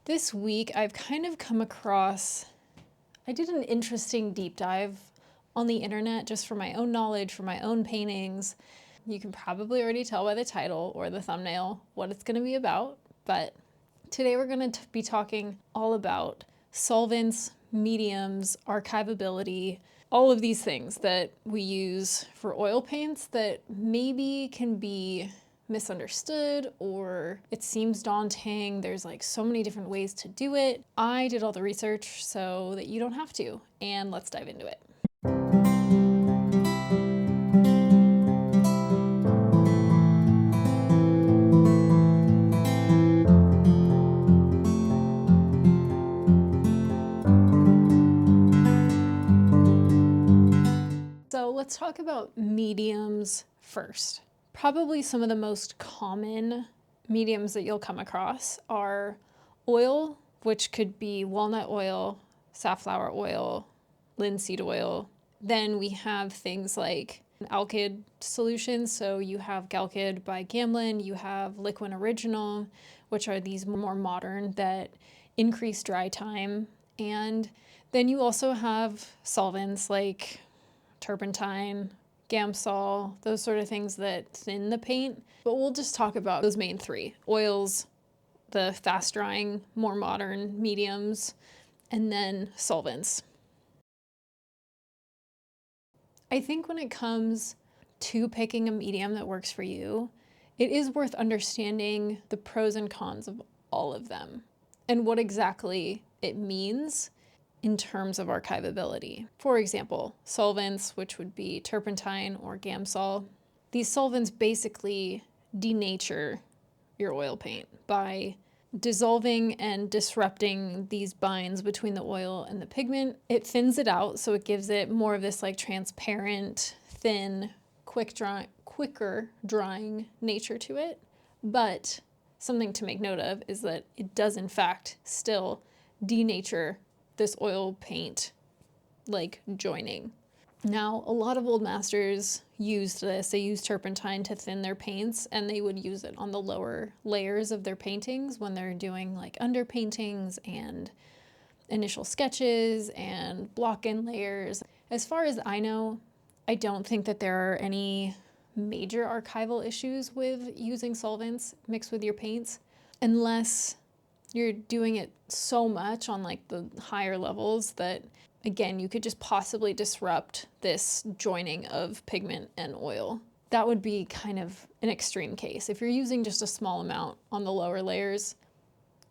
This week I've kind of come across, I did an interesting deep dive on the internet just for my own knowledge, for my own paintings. You can probably already tell by the title or the thumbnail what it's going to be about, but today we're going to be talking all about solvents, mediums, archivability, all of these things that we use for oil paints that maybe can be misunderstood or it seems daunting. There's like so many different ways to do it. I did all the research so that you don't have to, and let's dive into it. So let's talk about mediums first. Probably some of the most common mediums that you'll come across are oil, which could be walnut oil, safflower oil, linseed oil. Then we have things like alkyd solutions. So you have Galkyd by Gamblin, you have Liquid Original, which are these more modern that increase dry time. And then you also have solvents like turpentine, Gamsol, those sort of things that thin the paint. But we'll just talk about those main three: oils, the fast drying, more modern mediums, and then solvents. I think when it comes to picking a medium that works for you, it is worth understanding the pros and cons of all of them and what exactly it means in terms of archivability. For example, solvents, which would be turpentine or Gamsol. These solvents basically denature your oil paint by dissolving and disrupting these binds between the oil and the pigment. It thins it out, so it gives it more of this like transparent, thin, quicker drying nature to it. But something to make note of is that it does in fact still denature this oil paint like joining. Now, a lot of old masters used this. They used turpentine to thin their paints, and they would use it on the lower layers of their paintings when they're doing like underpaintings and initial sketches and block-in layers. As far as I know, I don't think that there are any major archival issues with using solvents mixed with your paints, unless you're doing it so much on like the higher levels that, again, you could just possibly disrupt this joining of pigment and oil. That would be kind of an extreme case. If you're using just a small amount on the lower layers,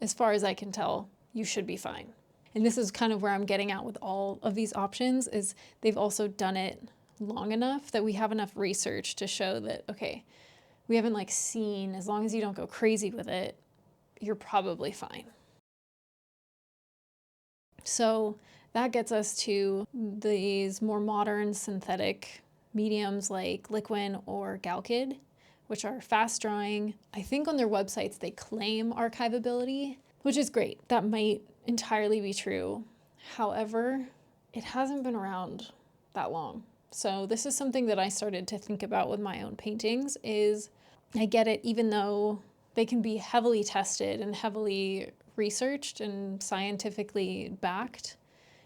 as far as I can tell, you should be fine. And this is kind of where I'm getting at with all of these options, is they've also done it long enough that we have enough research to show that, okay, we haven't like seen, as long as you don't go crazy with it, you're probably fine. So that gets us to these more modern synthetic mediums like Liquid or Galkyd, which are fast drying. I think on their websites they claim archivability, which is great. That might entirely be true. However, it hasn't been around that long. So this is something that I started to think about with my own paintings. Is I get it, even though they can be heavily tested and heavily researched and scientifically backed,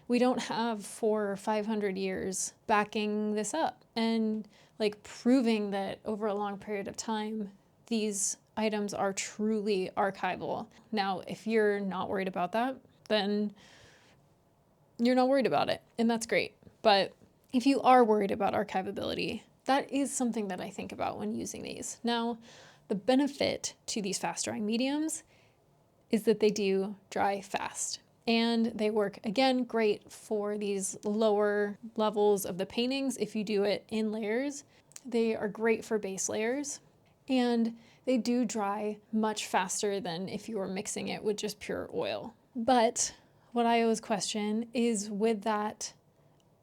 we don't have 400 or 500 years backing this up and like proving that over a long period of time these items are truly archival. Now, if you're not worried about that, then you're not worried about it, and that's great. But if you are worried about archivability, that is something that I think about when using these. Now, the benefit to these fast drying mediums is that they do dry fast, and they work, again, great for these lower levels of the paintings if you do it in layers. They are great for base layers, and they do dry much faster than if you were mixing it with just pure oil. But what I always question is with that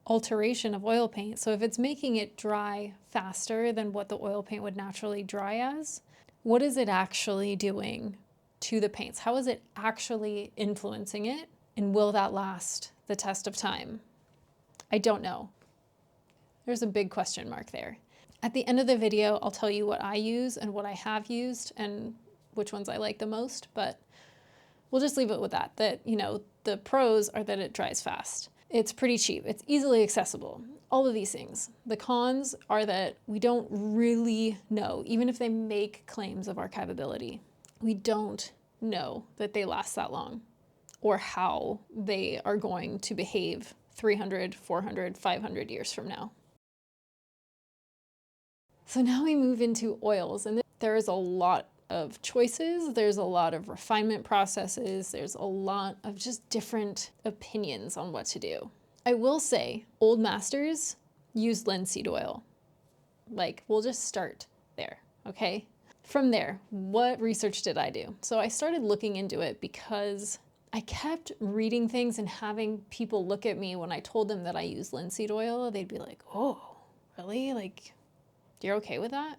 alteration of oil paint, so if it's making it dry faster than what the oil paint would naturally dry as, what is it actually doing to the paints? How is it actually influencing it? And will that last the test of time? I don't know. There's a big question mark there. At the end of the video, I'll tell you what I use and what I have used and which ones I like the most, but we'll just leave it with that, the pros are that it dries fast. It's pretty cheap. It's easily accessible. All of these things. The cons are that we don't really know, even if they make claims of archivability, we don't know that they last that long or how they are going to behave 300, 400, 500 years from now. So now we move into oils, and there is a lot of choices. There's a lot of refinement processes. There's a lot of just different opinions on what to do. I will say old masters use linseed oil. We'll just start there, okay? From there, what research did I do? So I started looking into it because I kept reading things and having people look at me when I told them that I use linseed oil. They'd be like, oh, really? You're okay with that?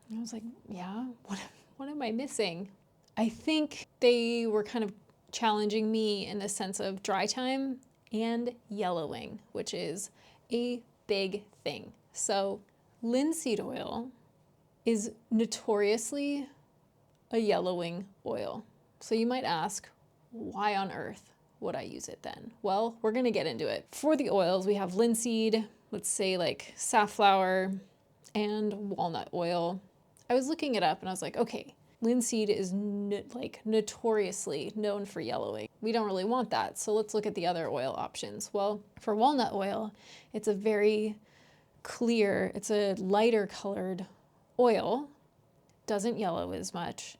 And I was like, yeah, what am I missing? I think they were kind of challenging me in the sense of dry time and yellowing, which is a big thing. So linseed oil is notoriously a yellowing oil. So you might ask, why on earth would I use it then? Well, we're gonna get into it. For the oils, we have linseed, let's say safflower, and walnut oil. I was looking it up and I was like, okay, linseed is notoriously known for yellowing. We don't really want that, so let's look at the other oil options. Well, for walnut oil, it's a very clear, it's a lighter colored oil, doesn't yellow as much.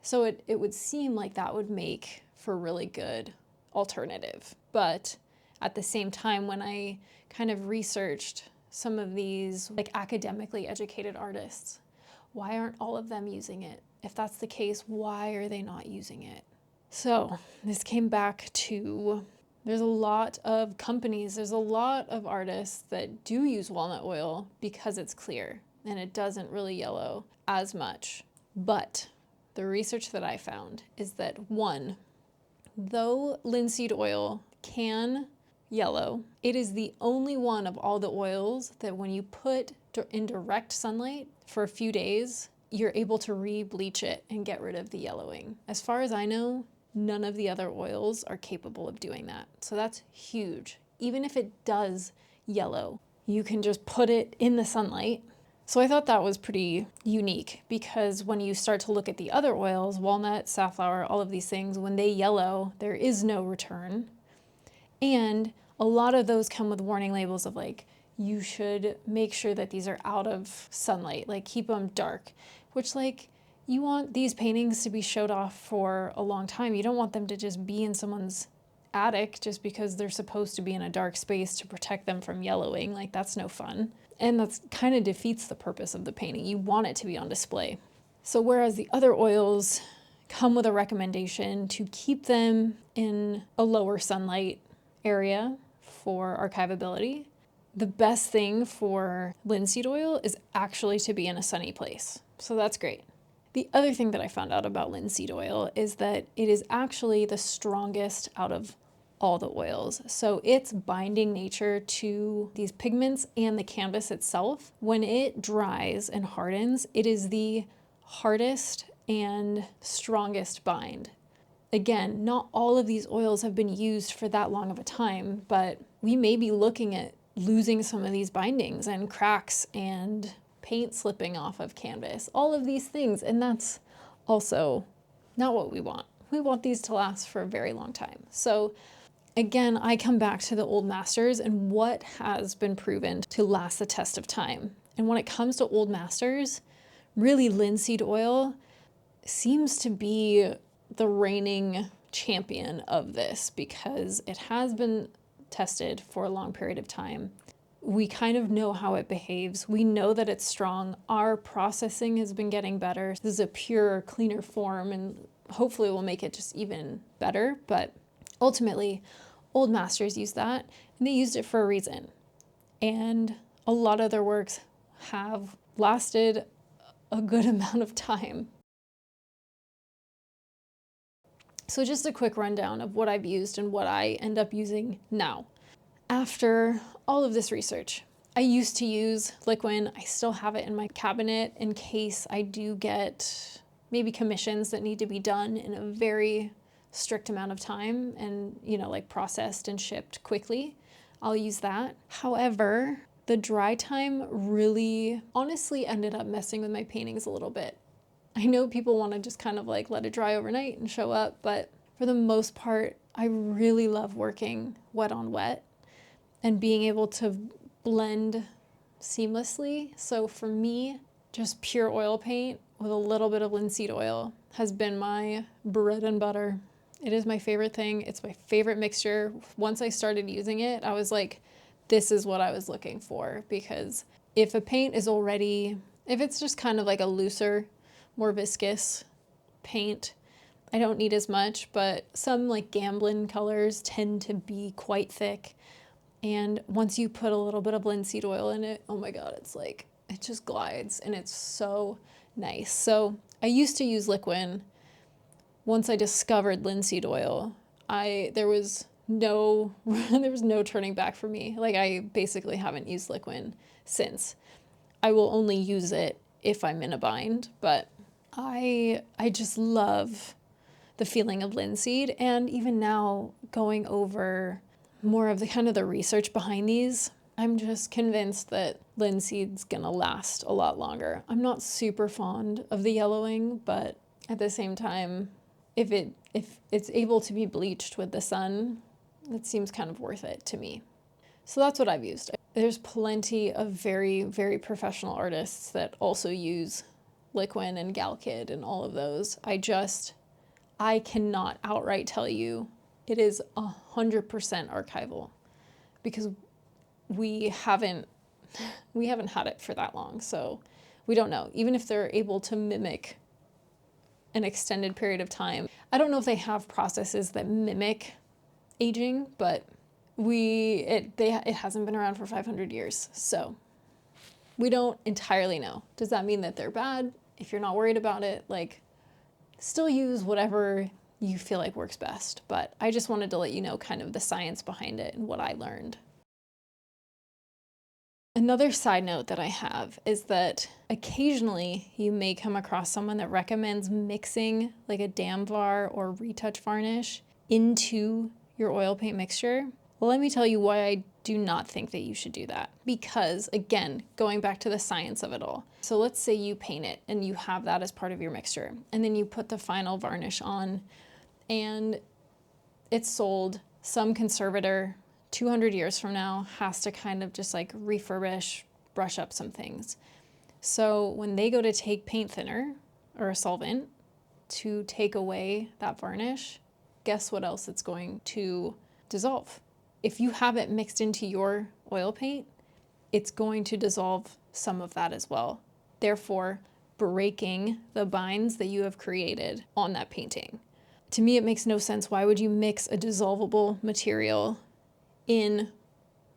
So it would seem like that would make for a really good alternative. But at the same time, when I kind of researched some of these academically educated artists, why aren't all of them using it? If that's the case, why are they not using it? So this came back to, there's a lot of companies, there's a lot of artists that do use walnut oil because it's clear and it doesn't really yellow as much. But the research that I found is that one, though linseed oil can yellow, it is the only one of all the oils that when you put in direct sunlight for a few days, you're able to re-bleach it and get rid of the yellowing. As far as I know, none of the other oils are capable of doing that. So that's huge. Even if it does yellow, you can just put it in the sunlight. So I thought that was pretty unique because when you start to look at the other oils, walnut, safflower, all of these things, when they yellow, there is no return. And a lot of those come with warning labels of you should make sure that these are out of sunlight, keep them dark, which you want these paintings to be showed off for a long time. You don't want them to just be in someone's attic just because they're supposed to be in a dark space to protect them from yellowing. That's no fun. And that's kind of defeats the purpose of the painting. You want it to be on display. So whereas the other oils come with a recommendation to keep them in a lower sunlight area for archivability, the best thing for linseed oil is actually to be in a sunny place. So that's great. The other thing that I found out about linseed oil is that it is actually the strongest out of all the oils. So its binding nature to these pigments and the canvas itself, when it dries and hardens, it is the hardest and strongest bind. Again, not all of these oils have been used for that long of a time, but we may be looking at losing some of these bindings and cracks and paint slipping off of canvas, all of these things. And that's also not what we want. We want these to last for a very long time. So again, I come back to the old masters and what has been proven to last the test of time. And when it comes to old masters, really linseed oil seems to be the reigning champion of this because it has been tested for a long period of time. We kind of know how it behaves. We know that it's strong. Our processing has been getting better. This is a pure, cleaner form, and hopefully we'll make it just even better. But ultimately, old masters used that, and they used it for a reason. And a lot of their works have lasted a good amount of time. So just a quick rundown of what I've used and what I end up using now. After all of this research, I used to use liquid. I still have it in my cabinet in case I do get maybe commissions that need to be done in a very strict amount of time and, you know, like processed and shipped quickly, I'll use that. However, the dry time really honestly ended up messing with my paintings a little bit. I know people want to just kind of like let it dry overnight and show up, but for the most part, I really love working wet on wet and being able to blend seamlessly. So for me, just pure oil paint with a little bit of linseed oil has been my bread and butter. It is my favorite thing. It's my favorite mixture. Once I started using it, I was like, this is what I was looking for, because if a paint is already, if it's just kind of like a looser, more viscous paint, I don't need as much, but some like Gamblin colors tend to be quite thick. And once you put a little bit of linseed oil in it, oh my God, it's like, it just glides and it's so nice. So I used to use Liquin. Once I discovered linseed oil, there was no turning back for me. Like, I basically haven't used Liquin since. I will only use it if I'm in a bind, but I just love the feeling of linseed. And even now, going over more of the kind of the research behind these, I'm just convinced that linseed's gonna last a lot longer. I'm not super fond of the yellowing, but at the same time, if it's able to be bleached with the sun, it seems kind of worth it to me. So that's what I've used. There's plenty of very, very professional artists that also use Liquin and Galkid and all of those. I cannot outright tell you it is 100% archival, because we haven't had it for that long. So we don't know, even if they're able to mimic an extended period of time. I don't know if they have processes that mimic aging, but it hasn't been around for 500 years. So we don't entirely know. Does that mean that they're bad? If you're not worried about it, like, still use whatever you feel like works best. But I just wanted to let you know kind of the science behind it and what I learned. Another side note that I have is that occasionally you may come across someone that recommends mixing like a Damvar or retouch varnish into your oil paint mixture. Well, let me tell you why I do not think that you should do that. Because, again, going back to the science of it all. So let's say you paint it and you have that as part of your mixture, and then you put the final varnish on and it's sold. Some conservator 200 years from now has to kind of just like refurbish, brush up some things. So when they go to take paint thinner or a solvent to take away that varnish, guess what else it's going to dissolve? If you have it mixed into your oil paint, it's going to dissolve some of that as well, therefore breaking the binds that you have created on that painting. To me, it makes no sense. Why would you mix a dissolvable material in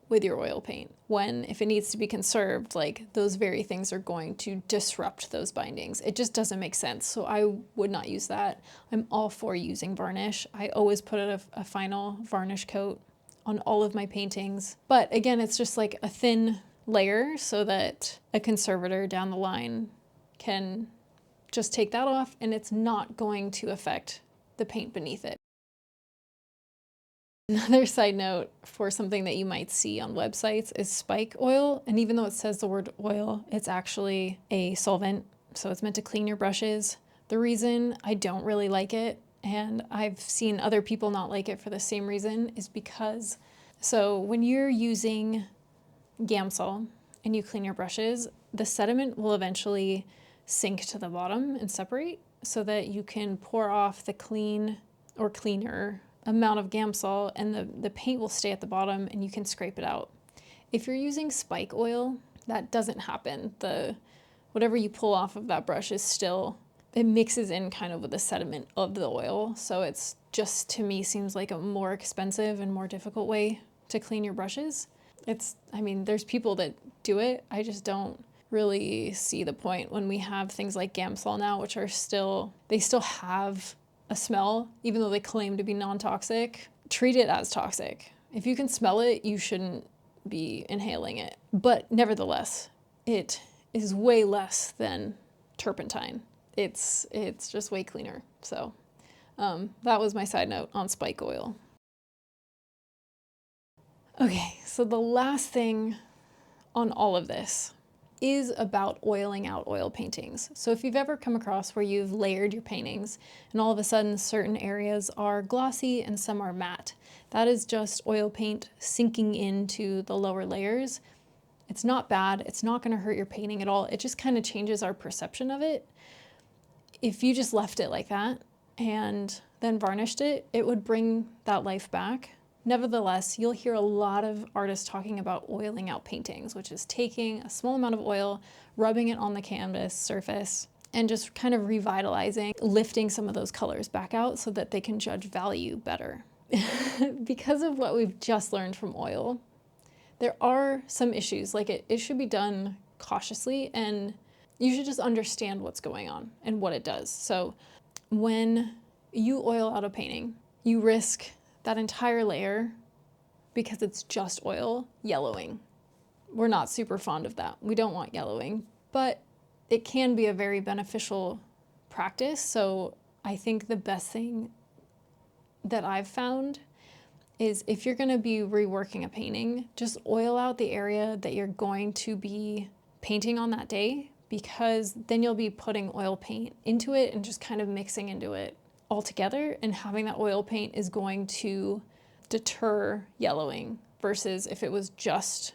with your oil paint when, if it needs to be conserved, like, those very things are going to disrupt those bindings? It just doesn't make sense. So I would not use that. I'm all for using varnish. I always put a final varnish coat on all of my paintings. But again, it's just like a thin layer so that a conservator down the line can just take that off and it's not going to affect the paint beneath it. Another side note for something that you might see on websites is spike oil. And even though it says the word oil, it's actually a solvent. So it's meant to clean your brushes. The reason I don't really like it, and I've seen other people not like it for the same reason, is because, so when you're using Gamsol and you clean your brushes, the sediment will eventually sink to the bottom and separate so that you can pour off the clean or cleaner amount of Gamsol, and the paint will stay at the bottom and you can scrape it out. If you're using spike oil, that doesn't happen. Whatever you pull off of that brush is still, it mixes in kind of with the sediment of the oil. So it's just, to me, seems like a more expensive and more difficult way to clean your brushes. I mean, there's people that do it. I just don't really see the point when we have things like Gamsol now, which are they still have a smell, even though they claim to be non-toxic. Treat it as toxic. If you can smell it, you shouldn't be inhaling it. But nevertheless, it is way less than turpentine. It's just way cleaner. So That was my side note on spike oil. Okay, so the last thing on all of this is about oiling out oil paintings. So if you've ever come across where you've layered your paintings and all of a sudden certain areas are glossy and some are matte, that is just oil paint sinking into the lower layers. It's not bad. It's not going to hurt your painting at all. It just kind of changes our perception of it. If you just left it like that and then varnished it, it would bring that life back. Nevertheless, you'll hear a lot of artists talking about oiling out paintings, which is taking a small amount of oil, rubbing it on the canvas surface, and just kind of revitalizing, lifting some of those colors back out so that they can judge value better. Because of what we've just learned from oil, there are some issues. Like it should be done cautiously, and you should just understand what's going on and what it does. So when you oil out a painting, you risk that entire layer, because it's just oil, yellowing. We're not super fond of that. We don't want yellowing, but it can be a very beneficial practice. So I think the best thing that I've found is if you're going to be reworking a painting, just oil out the area that you're going to be painting on that day, because then you'll be putting oil paint into it and just kind of mixing into it all together, and having that oil paint is going to deter yellowing versus if it was just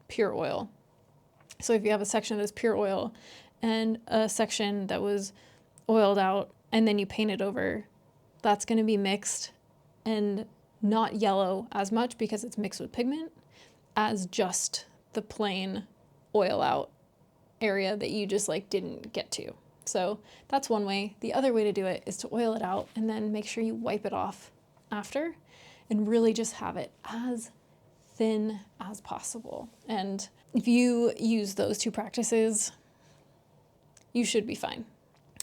pure oil. So if you have a section that's pure oil and a section that was oiled out and then you paint it over, that's going to be mixed and not yellow as much because it's mixed with pigment as just the plain oil out area that you just like didn't get to. So that's one way. The other way to do it is to oil it out and then make sure you wipe it off after and really just have it as thin as possible. And if you use those two practices, you should be fine.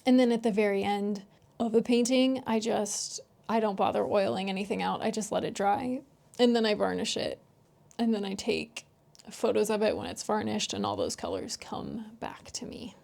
And then at the very end of a painting, I don't bother oiling anything out. I just let it dry and then I varnish it. And then I take photos of it when it's varnished and all those colors come back to me.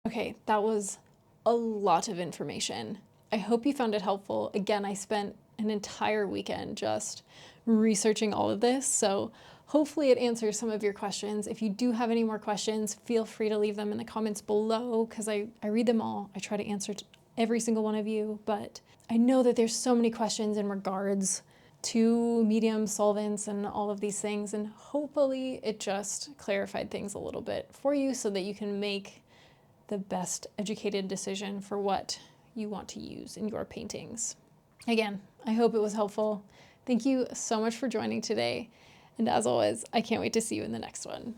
Okay, that was a lot of information. I hope you found it helpful. Again, I spent an entire weekend just researching all of this, so hopefully it answers some of your questions. If you do have any more questions, feel free to leave them in the comments below, because I read them all. I try to answer every single one of you, but I know that there's so many questions in regards to medium solvents and all of these things, and hopefully it just clarified things a little bit for you so that you can make the best educated decision for what you want to use in your paintings. Again, I hope it was helpful. Thank you so much for joining today. And as always, I can't wait to see you in the next one.